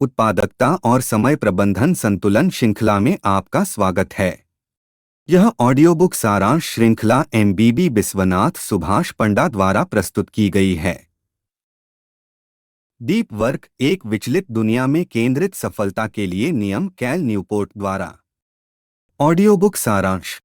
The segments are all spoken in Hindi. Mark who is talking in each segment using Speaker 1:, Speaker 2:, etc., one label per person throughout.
Speaker 1: उत्पादकता और समय प्रबंधन संतुलन श्रृंखला में आपका स्वागत है। यह ऑडियो बुक सारांश श्रृंखला एमबीबी बिस्वनाथ सुभाष पंडा द्वारा प्रस्तुत की गई है। डीप वर्क, एक विचलित दुनिया में केंद्रित सफलता के लिए नियम, कैल न्यूपोर्ट द्वारा। ऑडियो बुक सारांश।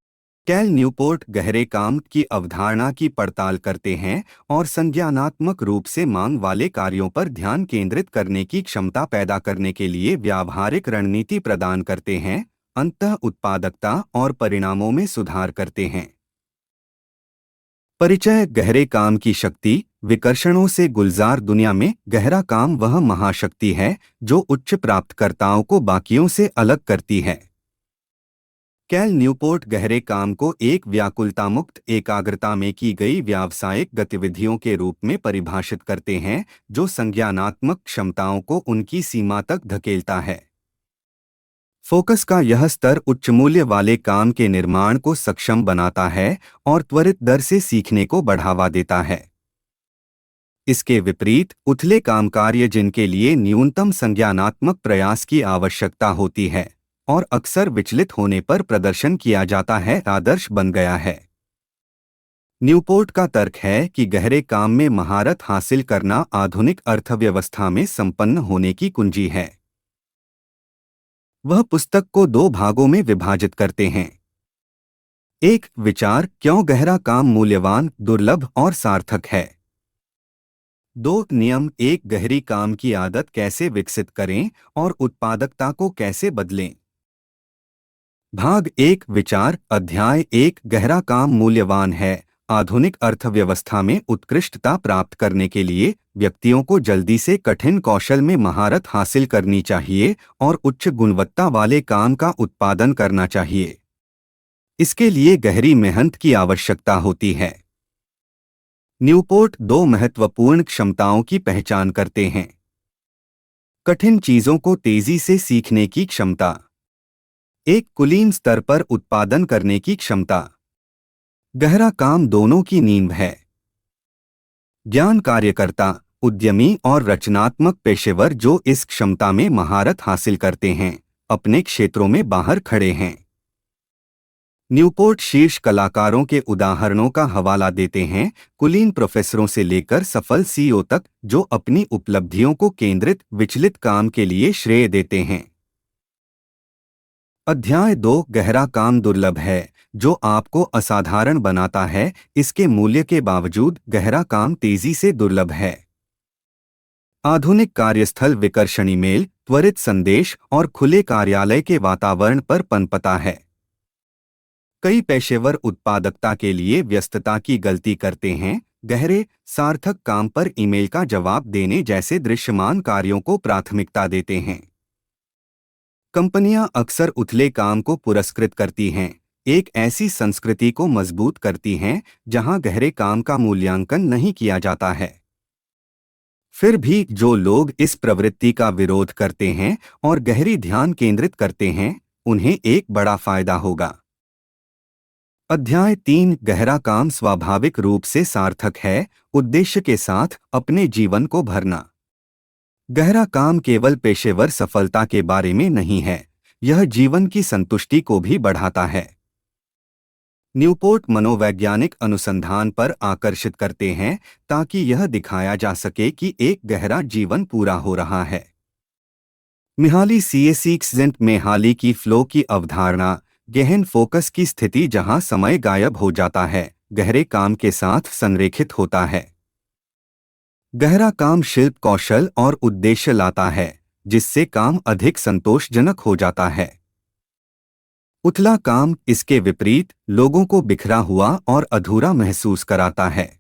Speaker 1: कैल न्यूपोर्ट गहरे काम की अवधारणा की पड़ताल करते हैं और संज्ञानात्मक रूप से मांग वाले कार्यों पर ध्यान केंद्रित करने की क्षमता पैदा करने के लिए व्यावहारिक रणनीति प्रदान करते हैं, अंततः उत्पादकता और परिणामों में सुधार करते हैं। परिचय। गहरे काम की शक्ति। विकर्षणों से गुलजार दुनिया में गहरा काम वह महाशक्ति है जो उच्च प्राप्तकर्ताओं को बाकियों से अलग करती है। कैल न्यूपोर्ट गहरे काम को एक व्याकुलता मुक्त एकाग्रता में की गई व्यावसायिक गतिविधियों के रूप में परिभाषित करते हैं जो संज्ञानात्मक क्षमताओं को उनकी सीमा तक धकेलता है। फोकस का यह स्तर उच्च मूल्य वाले काम के निर्माण को सक्षम बनाता है और त्वरित दर से सीखने को बढ़ावा देता है। इसके विपरीत उथले काम कार्य जिनके लिए न्यूनतम संज्ञानात्मक प्रयास की आवश्यकता होती है और अक्सर विचलित होने पर प्रदर्शन किया जाता है, आदर्श बन गया है। न्यूपोर्ट का तर्क है कि गहरे काम में महारत हासिल करना आधुनिक अर्थव्यवस्था में संपन्न होने की कुंजी है। वह पुस्तक को दो भागों में विभाजित करते हैं। एक, विचार, क्यों गहरा काम मूल्यवान, दुर्लभ और सार्थक है। दो, नियम, एक गहरी काम की आदत कैसे विकसित करें और उत्पादकता को कैसे बदलें। भाग एक, विचार। अध्याय एक, गहरा काम मूल्यवान है। आधुनिक अर्थव्यवस्था में उत्कृष्टता प्राप्त करने के लिए व्यक्तियों को जल्दी से कठिन कौशल में महारत हासिल करनी चाहिए और उच्च गुणवत्ता वाले काम का उत्पादन करना चाहिए। इसके लिए गहरी मेहनत की आवश्यकता होती है। न्यूपोर्ट दो महत्वपूर्ण क्षमताओं की पहचान करते हैं। कठिन चीजों को तेजी से सीखने की क्षमता। एक, कुलीन स्तर पर उत्पादन करने की क्षमता। गहरा काम दोनों की नींव है। ज्ञान कार्यकर्ता, उद्यमी और रचनात्मक पेशेवर जो इस क्षमता में महारत हासिल करते हैं, अपने क्षेत्रों में बाहर खड़े हैं। न्यूपोर्ट शीर्ष कलाकारों के उदाहरणों का हवाला देते हैं, कुलीन प्रोफेसरों से लेकर सफल सीईओ तक, जो अपनी उपलब्धियों को केंद्रित विचलित काम के लिए श्रेय देते हैं। अध्याय दो, गहरा काम दुर्लभ है, जो आपको असाधारण बनाता है। इसके मूल्य के बावजूद गहरा काम तेजी से दुर्लभ है। आधुनिक कार्यस्थल विकर्षणी मेल, त्वरित संदेश और खुले कार्यालय के वातावरण पर पनपता है। कई पेशेवर उत्पादकता के लिए व्यस्तता की गलती करते हैं, गहरे, सार्थक काम पर ईमेल का जवाब देने जैसे दृश्यमान कार्यों को प्राथमिकता देते हैं। कंपनियां अक्सर उथले काम को पुरस्कृत करती हैं, एक ऐसी संस्कृति को मजबूत करती हैं जहां गहरे काम का मूल्यांकन नहीं किया जाता है। फिर भी जो लोग इस प्रवृत्ति का विरोध करते हैं और गहरी ध्यान केंद्रित करते हैं, उन्हें एक बड़ा फायदा होगा। अध्याय तीन, गहरा काम स्वाभाविक रूप से सार्थक है, उद्देश्य के साथ अपने जीवन को भरना। गहरा काम केवल पेशेवर सफलता के बारे में नहीं है, यह जीवन की संतुष्टि को भी बढ़ाता है। न्यूपोर्ट मनोवैज्ञानिक अनुसंधान पर आकर्षित करते हैं ताकि यह दिखाया जा सके कि एक गहरा जीवन पूरा हो रहा है। मिहाली सीएसीक्सेंट में हाली की फ्लो की अवधारणा, गहन फोकस की स्थिति जहां समय गायब हो जाता है, गहरे काम के साथ संरेखित होता है। गहरा काम शिल्प कौशल और उद्देश्य लाता है, जिससे काम अधिक संतोषजनक हो जाता है। उथला काम, इसके विपरीत, लोगों को बिखरा हुआ और अधूरा महसूस कराता है।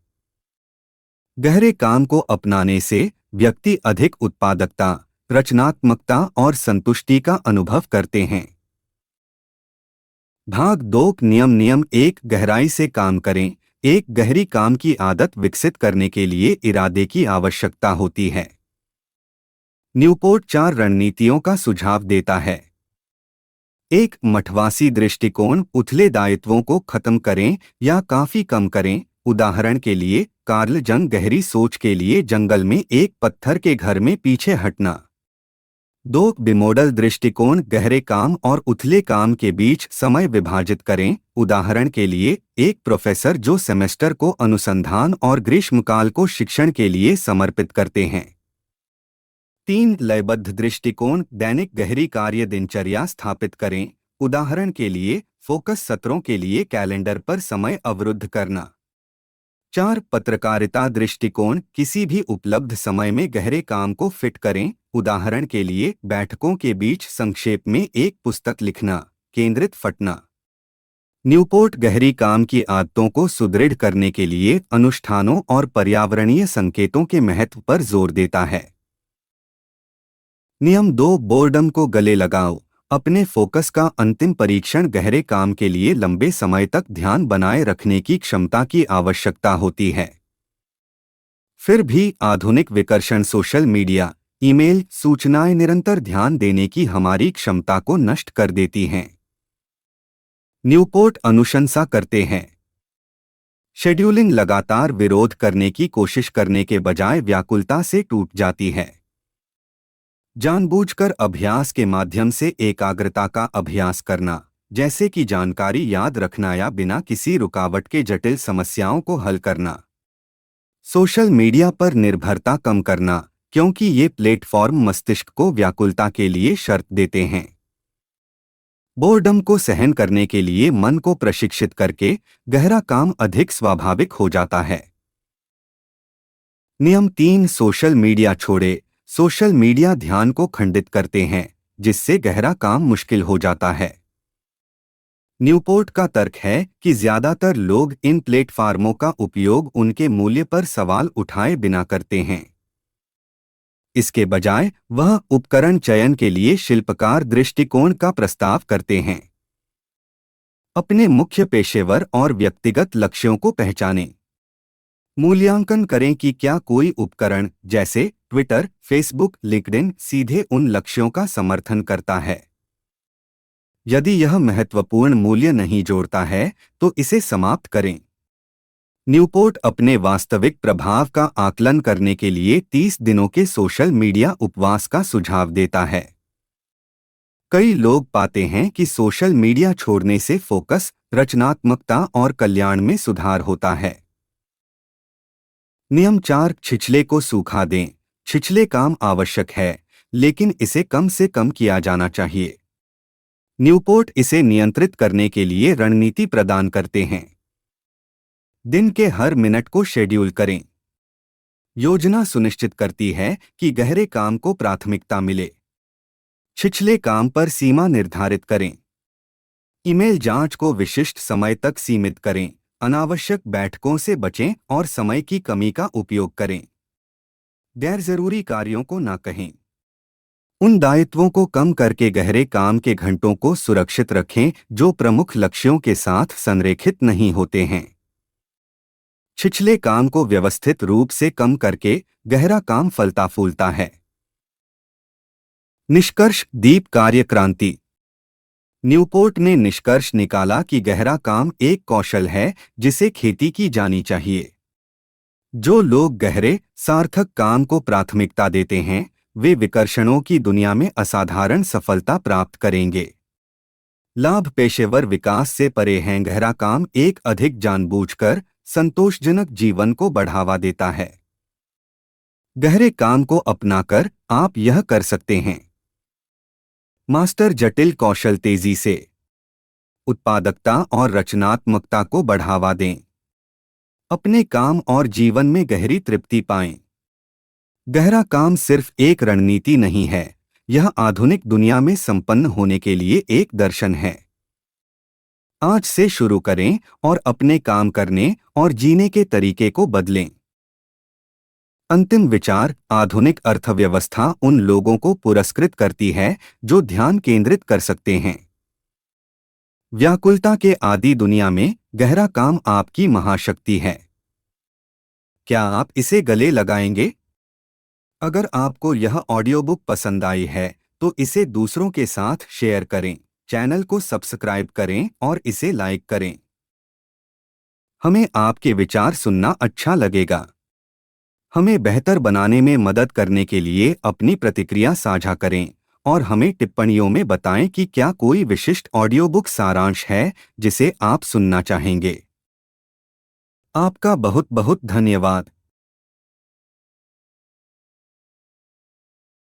Speaker 1: गहरे काम को अपनाने से व्यक्ति अधिक उत्पादकता, रचनात्मकता और संतुष्टि का अनुभव करते हैं। भाग दो, नियम एक, गहराई से काम करें। एक गहरी काम की आदत विकसित करने के लिए इरादे की आवश्यकता होती है। न्यूपोर्ट चार रणनीतियों का सुझाव देता है। एक, मठवासी दृष्टिकोण, उथले दायित्वों को खत्म करें या काफी कम करें। उदाहरण के लिए, कार्ल जंग गहरी सोच के लिए जंगल में एक पत्थर के घर में पीछे हटना। दो बिमोडल दृष्टिकोण गहरे काम और उथले काम के बीच समय विभाजित करें। उदाहरण के लिए, एक प्रोफेसर जो सेमेस्टर को अनुसंधान और ग्रीष्मकाल को शिक्षण के लिए समर्पित करते हैं। तीन लयबद्ध दृष्टिकोण दैनिक गहरी कार्य दिनचर्या स्थापित करें। उदाहरण के लिए, फोकस सत्रों के लिए कैलेंडर पर समय अवरुद्ध करना। चार पत्रकारिता दृष्टिकोण किसी भी उपलब्ध समय में गहरे काम को फिट करें। उदाहरण के लिए, बैठकों के बीच संक्षेप में एक पुस्तक लिखना। केंद्रित फटना। न्यूपोर्ट गहरी काम की आदतों को सुदृढ़ करने के लिए अनुष्ठानों और पर्यावरणीय संकेतों के महत्व पर जोर देता है। नियम 2 बोर्डम को गले लगाओ। अपने फोकस का अंतिम परीक्षण गहरे काम के लिए लंबे समय तक ध्यान बनाए रखने की क्षमता की आवश्यकता होती है। फिर भी आधुनिक विकर्षण सोशल मीडिया, ईमेल, सूचनाएं निरंतर ध्यान देने की हमारी क्षमता को नष्ट कर देती हैं। न्यूपोर्ट अनुशंसा करते हैं। शेड्यूलिंग लगातार विरोध करने की कोशिश करने के बजाय व्याकुलता से टूट जाती है। जानबूझकर अभ्यास के माध्यम से एकाग्रता का अभ्यास करना, जैसे कि जानकारी याद रखना या बिना किसी रुकावट के जटिल समस्याओं को हल करना। सोशल मीडिया पर निर्भरता कम करना, क्योंकि ये प्लेटफॉर्म मस्तिष्क को व्याकुलता के लिए शर्त देते हैं। बोर्डम को सहन करने के लिए मन को प्रशिक्षित करके गहरा काम अधिक स्वाभाविक हो जाता है। नियम 3 सोशल मीडिया छोड़े। सोशल मीडिया ध्यान को खंडित करते हैं, जिससे गहरा काम मुश्किल हो जाता है। न्यूपोर्ट का तर्क है कि ज्यादातर लोग इन प्लेटफॉर्मों का उपयोग उनके मूल्य पर सवाल उठाए बिना करते हैं। इसके बजाय वह उपकरण चयन के लिए शिल्पकार दृष्टिकोण का प्रस्ताव करते हैं। अपने मुख्य पेशेवर और व्यक्तिगत लक्ष्यों को पहचानें। मूल्यांकन करें कि क्या कोई उपकरण जैसे ट्विटर, फेसबुक, लिंक्डइन सीधे उन लक्ष्यों का समर्थन करता है। यदि यह महत्वपूर्ण मूल्य नहीं जोड़ता है, तो इसे समाप्त करें। न्यूपोर्ट अपने वास्तविक प्रभाव का आकलन करने के लिए 30 दिनों के सोशल मीडिया उपवास का सुझाव देता है। कई लोग पाते हैं कि सोशल मीडिया छोड़ने से फोकस, रचनात्मकता और कल्याण में सुधार होता है। नियम 4 छिछले को सूखा दें। छिछले काम आवश्यक है, लेकिन इसे कम से कम किया जाना चाहिए। न्यूपोर्ट इसे नियंत्रित करने के लिए रणनीति प्रदान करते हैं। दिन के हर मिनट को शेड्यूल करें। योजना सुनिश्चित करती है कि गहरे काम को प्राथमिकता मिले। छिछले काम पर सीमा निर्धारित करें। ईमेल जांच को विशिष्ट समय तक सीमित करें। अनावश्यक बैठकों से बचें और समय की कमी का उपयोग करें। गैर जरूरी कार्यों को न कहें। उन दायित्वों को कम करके गहरे काम के घंटों को सुरक्षित रखें जो प्रमुख लक्ष्यों के साथ संरेखित नहीं होते हैं। छिछले काम को व्यवस्थित रूप से कम करके गहरा काम फलता फूलता है। निष्कर्ष दीप कार्य क्रांति। न्यूपोर्ट ने निष्कर्ष निकाला कि गहरा काम एक कौशल है जिसे खेती की जानी चाहिए। जो लोग गहरे, सार्थक काम को प्राथमिकता देते हैं, वे विकर्षणों की दुनिया में असाधारण सफलता प्राप्त करेंगे। लाभ पेशेवर विकास से परे हैं। गहरा काम एक अधिक जानबूझकर संतोषजनक जीवन को बढ़ावा देता है। गहरे काम को अपनाकर आप यह कर सकते हैं। मास्टर जटिल कौशल तेजी से उत्पादकता और रचनात्मकता को बढ़ावा दें। अपने काम और जीवन में गहरी तृप्ति पाएं। गहरा काम सिर्फ एक रणनीति नहीं है, यह आधुनिक दुनिया में संपन्न होने के लिए एक दर्शन है। आज से शुरू करें और अपने काम करने और जीने के तरीके को बदलें। अंतिम विचार, आधुनिक अर्थव्यवस्था उन लोगों को पुरस्कृत करती है जो ध्यान केंद्रित कर सकते हैं। व्याकुलता के आदि दुनिया में गहरा काम आपकी महाशक्ति है। क्या आप इसे गले लगाएंगे? अगर आपको यह ऑडियोबुक पसंद आई है, तो इसे दूसरों के साथ शेयर करें, चैनल को सब्सक्राइब करें और इसे लाइक करें। हमें आपके विचार सुनना अच्छा लगेगा। हमें बेहतर बनाने में मदद करने के लिए अपनी प्रतिक्रिया साझा करें और हमें टिप्पणियों में बताएं कि क्या कोई विशिष्ट ऑडियो बुक सारांश है जिसे आप सुनना चाहेंगे। आपका बहुत बहुत धन्यवाद।